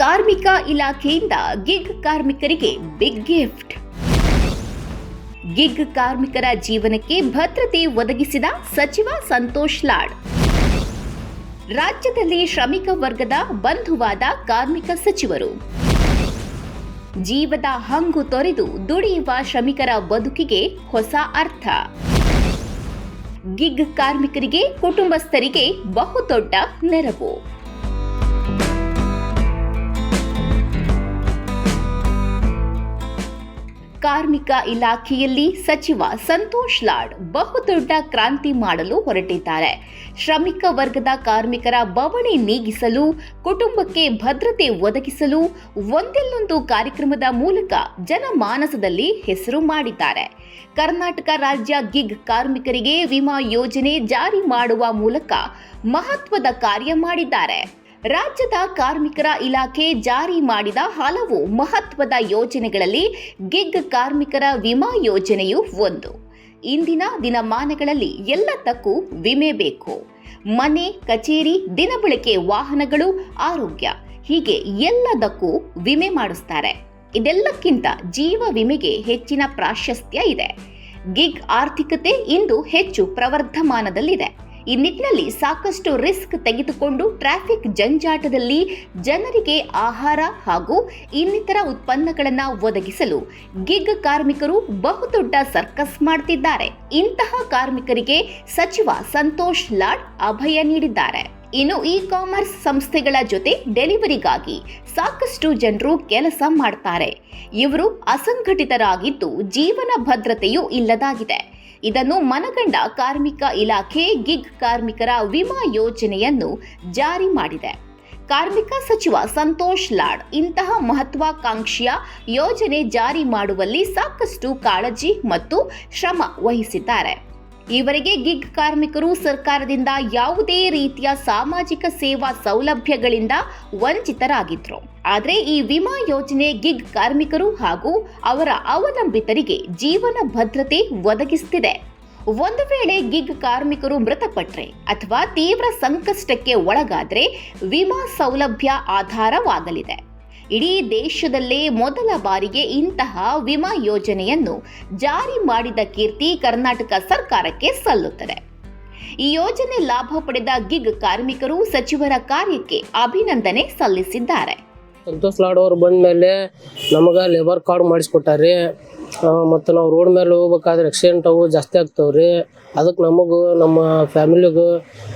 ಕಾರ್ಮಿಕ ಇಲಾಖೆಯಿಂದ ಗಿಗ್ ಕಾರ್ಮಿಕರಿಗೆ ಬಿಗ್ ಗಿಫ್ಟ್. ಗಿಗ್ ಕಾರ್ಮಿಕರ ಜೀವನಕ್ಕೆ ಭದ್ರತೆ ಒದಗಿಸಿದ ಸಚಿವ ಸಂತೋಷ್ ಲಾಡ್. ರಾಜ್ಯದಲ್ಲಿ ಶ್ರಮಿಕ ವರ್ಗದ ಬಂಧುವಾದ ಕಾರ್ಮಿಕ ಸಚಿವರು. ಜೀವದ ಹಂಗು ತೊರೆದು ದುಡಿಯುವ ಶ್ರಮಿಕರ ಬದುಕಿಗೆ ಹೊಸ ಅರ್ಥ. ಗಿಗ್ ಕಾರ್ಮಿಕರಿಗೆ ಕುಟುಂಬಸ್ಥರಿಗೆ ಬಹುದೊಡ್ಡ ನೆರವು. ಕಾರ್ಮಿಕ ಇಲಾಖೆಯಲ್ಲಿ ಸಚಿವ ಸಂತೋಷ್ ಲಾಡ್ ಬಹುದೊಡ್ಡ ಕ್ರಾಂತಿ ಮಾಡಲು ಹೊರಟಿದ್ದಾರೆ. ಶ್ರಮಿಕ ವರ್ಗದ ಕಾರ್ಮಿಕರ ಬವಣೆ ನೀಗಿಸಲು, ಕುಟುಂಬಕ್ಕೆ ಭದ್ರತೆ ಒದಗಿಸಲು ಒಂದಿಲ್ಲೊಂದು ಕಾರ್ಯಕ್ರಮದ ಮೂಲಕ ಜನಮಾನಸದಲ್ಲಿ ಹೆಸರು ಮಾಡಿದ್ದಾರೆ. ಕರ್ನಾಟಕ ರಾಜ್ಯ ಗಿಗ್ ಕಾರ್ಮಿಕರಿಗೆ ವಿಮಾ ಯೋಜನೆ ಜಾರಿ ಮಾಡುವ ಮೂಲಕ ಮಹತ್ವದ ಕಾರ್ಯ ಮಾಡಿದ್ದಾರೆ. ರಾಜ್ಯದ ಕಾರ್ಮಿಕರ ಇಲಾಖೆ ಜಾರಿ ಮಾಡಿದ ಹಲವು ಮಹತ್ವದ ಯೋಜನೆಗಳಲ್ಲಿ ಗಿಗ್ ಕಾರ್ಮಿಕರ ವಿಮಾ ಯೋಜನೆಯು ಒಂದು. ಇಂದಿನ ದಿನಮಾನಗಳಲ್ಲಿ ಎಲ್ಲದಕ್ಕೂ ವಿಮೆ ಬೇಕು. ಮನೆ, ಕಚೇರಿ, ದಿನಬಳಕೆ ವಾಹನಗಳು, ಆರೋಗ್ಯ, ಹೀಗೆ ಎಲ್ಲದಕ್ಕೂ ವಿಮೆ ಮಾಡಿಸ್ತಾರೆ. ಇದೆಲ್ಲಕ್ಕಿಂತ ಜೀವ ವಿಮೆಗೆ ಹೆಚ್ಚಿನ ಪ್ರಾಶಸ್ತ್ಯ ಇದೆ. ಗಿಗ್ ಆರ್ಥಿಕತೆ ಇಂದು ಹೆಚ್ಚು ಪ್ರವರ್ಧಮಾನದಲ್ಲಿದೆ. ಈ ನಿಟ್ಟಿನಲ್ಲಿ ಸಾಕಷ್ಟು ರಿಸ್ಕ್ ತೆಗೆದುಕೊಂಡು ಟ್ರಾಫಿಕ್ ಜಂಜಾಟದಲ್ಲಿ ಜನರಿಗೆ ಆಹಾರ ಹಾಗೂ ಇನ್ನಿತರ ಉತ್ಪನ್ನಗಳನ್ನು ಒದಗಿಸಲು ಗಿಗ್ ಕಾರ್ಮಿಕರು ಬಹುದೊಡ್ಡ ಸರ್ಕಸ್ ಮಾಡ್ತಿದ್ದಾರೆ. ಇಂತಹ ಕಾರ್ಮಿಕರಿಗೆ ಸಚಿವ ಸಂತೋಷ್ ಲಾಡ್ ಅಭಯ ನೀಡಿದ್ದಾರೆ. ಇನ್ನು ಇ-ಕಾಮರ್ಸ್ ಸಂಸ್ಥೆಗಳ ಜೊತೆ ಡೆಲಿವರಿಗಾಗಿ ಸಾಕಷ್ಟು ಜನರು ಕೆಲಸ ಮಾಡ್ತಾರೆ. ಇವರು ಅಸಂಘಟಿತರಾಗಿದ್ದು ಜೀವನ ಭದ್ರತೆಯೂ ಇಲ್ಲದಾಗಿದೆ. ಇದನ್ನು ಮನಗಂಡ ಕಾರ್ಮಿಕ ಇಲಾಖೆ ಗಿಗ್ ಕಾರ್ಮಿಕರ ವಿಮಾ ಯೋಜನೆಯನ್ನು ಜಾರಿ ಮಾಡಿದೆ. ಕಾರ್ಮಿಕ ಸಚಿವ ಸಂತೋಷ್ ಲಾಡ್ ಇಂತಹ ಮಹತ್ವಾಕಾಂಕ್ಷೆಯ ಯೋಜನೆ ಜಾರಿ ಮಾಡುವಲ್ಲಿ ಸಾಕಷ್ಟು ಕಾಳಜಿ ಮತ್ತು ಶ್ರಮ ವಹಿಸಿದ್ದಾರೆ. ಈವರೆಗೆ ಗಿಗ್ ಕಾರ್ಮಿಕರು ಸರ್ಕಾರದಿಂದ ಯಾವುದೇ ರೀತಿಯ ಸಾಮಾಜಿಕ ಸೇವಾ ಸೌಲಭ್ಯಗಳಿಂದ ವಂಚಿತರಾಗಿದ್ರು. ಆದರೆ ಈ ವಿಮಾ ಯೋಜನೆ ಗಿಗ್ ಕಾರ್ಮಿಕರು ಹಾಗೂ ಅವರ ಅವಲಂಬಿತರಿಗೆ ಜೀವನ ಭದ್ರತೆ ಒದಗಿಸುತ್ತಿದೆ. ಒಂದು ವೇಳೆ ಗಿಗ್ ಕಾರ್ಮಿಕರು ಮೃತಪಟ್ಟರೆ ಅಥವಾ ತೀವ್ರ ಸಂಕಷ್ಟಕ್ಕೆ ಒಳಗಾದರೆ ವಿಮಾ ಸೌಲಭ್ಯ ಆಧಾರವಾಗಲಿದೆ. ಇಡೀ ದೇಶದಲ್ಲೇ ಮೊದಲ ಬಾರಿಗೆ ಇಂತಹ ವಿಮಾ ಯೋಜನೆಯನ್ನು ಜಾರಿ ಮಾಡಿದ ಕೀರ್ತಿ ಕರ್ನಾಟಕ ಸರ್ಕಾರಕ್ಕೆ ಸಲ್ಲುತ್ತದೆ. ಈ ಯೋಜನೆ ಲಾಭ ಪಡೆದ ಗಿಗ್ ಕಾರ್ಮಿಕರು ಸಚಿವರ ಕಾರ್ಯಕ್ಕೆ ಅಭಿನಂದನೆ ಸಲ್ಲಿಸಿದ್ದಾರೆ. ಸಂತೋಷ್ ಲಾಡ್ ಅವ್ರು ಬಂದ ಮೇಲೆ ನಮಗೆ ಲೇಬರ್ ಕಾರ್ಡ್ ಮಾಡಿಸ್ಕೊಟ್ಟಾರಿ. ಮತ್ತು ನಾವು ರೋಡ್ ಮೇಲೆ ಹೋಗ್ಬೇಕಾದ್ರೆ ಆಕ್ಸಿಡೆಂಟ್ ಅವು ಜಾಸ್ತಿ ಆಗ್ತಾವ್ರಿ. ಅದಕ್ಕೆ ನಮಗೂ ನಮ್ಮ ಫ್ಯಾಮಿಲಿಗೂ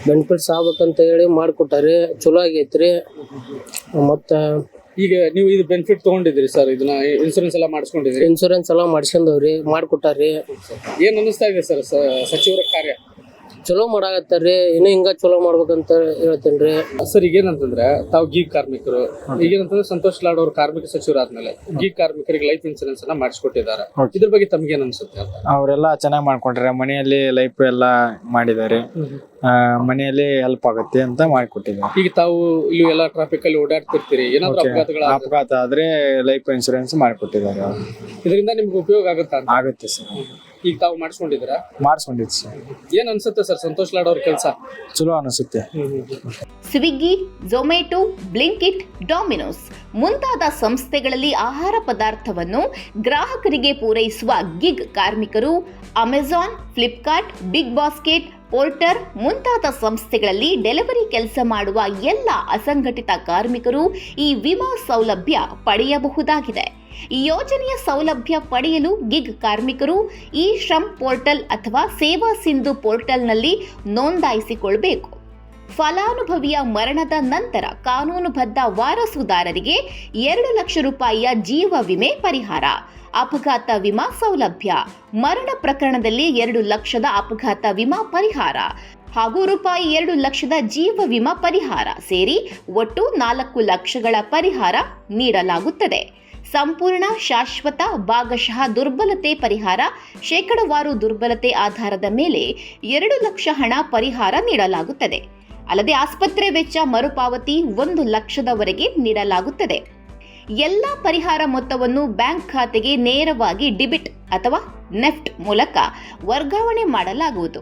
ಬೆನಿಫಿಟ್ಸ್ ಆಗ್ಬೇಕಂತ ಹೇಳಿ ಮಾಡಿಕೊಟ್ಟಾರಿ. ಚಲೋ ಆಗೈತ್ರಿ. ಮತ್ತು ಈಗ ನೀವು ಇದು ಬೆನಿಫಿಟ್ ತಗೊಂಡಿದ್ರಿ ಸರ್, ಇದನ್ನ ಇನ್ಸೂರೆನ್ಸ್ ಎಲ್ಲ ಮಾಡಿಸ್ಕೊಂಡಿದ್ರಿ? ಇನ್ಸೂರೆನ್ಸ್ ಎಲ್ಲ ಮಾಡಿಸ್ಕೊಂಡವ್ರಿ, ಮಾಡಿಕೊಟ್ಟಾರಿ. ಏನ್ ಅನ್ನಿಸ್ತಾ ಇದೆ ಸರ್ ಸಚಿವರ ಕಾರ್ಯ? ಚಲೋ ಮಾಡಾಕತ್ತಾರ್ರಿ. ಇನ್ನು ಹಿಂಗ ಚಲೋ ಮಾಡ್ಬೇಕಂತ ಹೇಳ್ತೇನ್ರಿ ಸರ್. ಈಗೇನಂತಂದ್ರೆ ತಾವು ಗೀಗ್ ಕಾರ್ಮಿಕರು, ಈಗೇನಂತಂದ್ರೆ ಸಂತೋಷ್ ಲಾಡ್ ಅವರು ಕಾರ್ಮಿಕ ಸಚಿವರಾದ್ಮೇಲೆ ಗೀಗ್ ಕಾರ್ಮಿಕರಿಗೆ ಲೈಫ್ ಇನ್ಸೂರೆನ್ಸ್ ಅನ್ನ ಮಾಡಿಸ್ಕೊಟ್ಟಿದ್ದಾರೆ. ಇದ್ರ ಬಗ್ಗೆ ತಮ್ಗೆ ಏನ್ ಅನ್ಸುತ್ತೆ? ಅವರೆಲ್ಲ ಚೆನ್ನಾಗಿ ಮಾಡ್ಕೊಂಡ್ರೆ, ಮನೆಯಲ್ಲಿ ಲೈಫ್ ಎಲ್ಲ ಮಾಡಿದ್ದಾರೆ, ಮನೆಯಲ್ಲಿ ಹೆಲ್ಪ್ ಆಗುತ್ತೆ ಅಂತ ಮಾಡಿಕೊಟ್ಟಿದ್ದಾರೆ. ಈಗ ತಾವು ಇಲ್ಲಿ ಎಲ್ಲ ಟ್ರಾಫಿಕ್ ಅಲ್ಲಿ ಓಡಾಡ್ತಿರ್ತೀರಿ, ಏನಾದ್ರು ಅಪಘಾತ ಆದ್ರೆ ಲೈಫ್ ಇನ್ಸೂರೆನ್ಸ್ ಮಾಡಿಕೊಟ್ಟಿದ್ದಾರೆ. ಇದರಿಂದ ನಿಮ್ಗೆ ಉಪಯೋಗ ಆಗುತ್ತೆ ಸರ್. ಈಗ ತಾವು ಮಾಡಿಸ್ಕೊಂಡಿದ್ದೀರಾ? ಮಾಡಿಸ್ಕೊಂಡಿದ್ದು ಸರ್. ಏನ್ ಅನ್ಸುತ್ತೆ ಸರ್ ಸಂತೋಷ್ ಲಾಡ್ ಅವ್ರ ಕೆಲಸ? ಚಲೋ ಅನಿಸುತ್ತೆ. ಸ್ವಿಗ್ಗಿ, ಝೊಮ್ಯಾಟೊ, ಬ್ಲಿಂಕಿಟ್, ಡಾಮಿನೋಸ್ ಮುಂತಾದ ಸಂಸ್ಥೆಗಳಲ್ಲಿ ಆಹಾರ ಪದಾರ್ಥವನ್ನು ಗ್ರಾಹಕರಿಗೆ ಪೂರೈಸುವ ಗಿಗ್ ಕಾರ್ಮಿಕರು Amazon, Flipkart, BigBasket, Porter ಮುಂತಾದ ಸಂಸ್ಥೆಗಳಲ್ಲಿ ಡೆಲಿವರಿ ಕೆಲಸ ಮಾಡುವ ಎಲ್ಲ ಅಸಂಘಟಿತ ಕಾರ್ಮಿಕರು ಈ ವಿಮಾ ಸೌಲಭ್ಯ ಪಡೆಯಬಹುದಾಗಿದೆ. ಈ ಯೋಜನೆಯ ಸೌಲಭ್ಯ ಪಡೆಯಲು ಗಿಗ್ ಕಾರ್ಮಿಕರು ಈ ಶ್ರಮ್ ಪೋರ್ಟಲ್ ಅಥವಾ ಸೇವಾ ಸಿಂಧು ಪೋರ್ಟಲ್ನಲ್ಲಿ ನೋಂದಾಯಿಸಿಕೊಳ್ಳಬೇಕು. ಫಲಾನುಭವಿಯ ಮರಣದ ನಂತರ ಕಾನೂನುಬದ್ಧ ವಾರಸುದಾರರಿಗೆ 2 ಲಕ್ಷ ರೂಪಾಯಿಯ ಜೀವ ವಿಮೆ ಪರಿಹಾರ, ಅಪಘಾತ ವಿಮಾ ಸೌಲಭ್ಯ, ಮರಣ ಪ್ರಕರಣದಲ್ಲಿ 2 ಲಕ್ಷದ ಅಪಘಾತ ವಿಮಾ ಪರಿಹಾರ ಹಾಗೂ ರೂಪಾಯಿ 2 ಲಕ್ಷದ ಜೀವ ವಿಮಾ ಪರಿಹಾರ ಸೇರಿ ಒಟ್ಟು 4 ಲಕ್ಷಗಳ ಪರಿಹಾರ ನೀಡಲಾಗುತ್ತದೆ. ಸಂಪೂರ್ಣ, ಶಾಶ್ವತ, ಭಾಗಶಃ ದುರ್ಬಲತೆ ಪರಿಹಾರ, ಶೇಕಡವಾರು ದುರ್ಬಲತೆ ಆಧಾರದ ಮೇಲೆ 2 ಲಕ್ಷ ಹಣ ಪರಿಹಾರ ನೀಡಲಾಗುತ್ತದೆ. ಅಲ್ಲದೆ ಆಸ್ಪತ್ರೆ ವೆಚ್ಚ ಮರುಪಾವತಿ 1 ಲಕ್ಷದವರೆಗೆ ನೀಡಲಾಗುತ್ತದೆ. ಎಲ್ಲ ಪರಿಹಾರ ಮೊತ್ತವನ್ನು ಬ್ಯಾಂಕ್ ಖಾತೆಗೆ ನೇರವಾಗಿ ಡೆಬಿಟ್ ಅಥವಾ ನೆಫ್ಟ್ ಮೂಲಕ ವರ್ಗಾವಣೆ ಮಾಡಲಾಗುವುದು.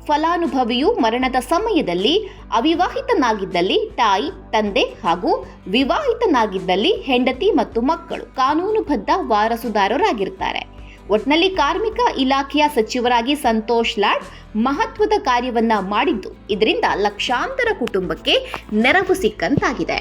ಫಲಾನುಭವಿಯು ಮರಣದ ಸಮಯದಲ್ಲಿ ಅವಿವಾಹಿತನಾಗಿದ್ದಲ್ಲಿ ತಾಯಿ, ತಂದೆ ಹಾಗೂ ವಿವಾಹಿತನಾಗಿದ್ದಲ್ಲಿ ಹೆಂಡತಿ ಮತ್ತು ಮಕ್ಕಳು ಕಾನೂನುಬದ್ಧ ವಾರಸುದಾರರಾಗಿರ್ತಾರೆ. ಒಟ್ನಲ್ಲಿ ಕಾರ್ಮಿಕ ಇಲಾಖೆಯ ಸಚಿವರಾಗಿ ಸಂತೋಷ್ ಲಾಡ್ ಮಹತ್ವದ ಕಾರ್ಯವನ್ನ ಮಾಡಿದ್ದು ಇದರಿಂದ ಲಕ್ಷಾಂತರ ಕುಟುಂಬಕ್ಕೆ ನೆರವು ಸಿಕ್ಕಂತಾಗಿದೆ.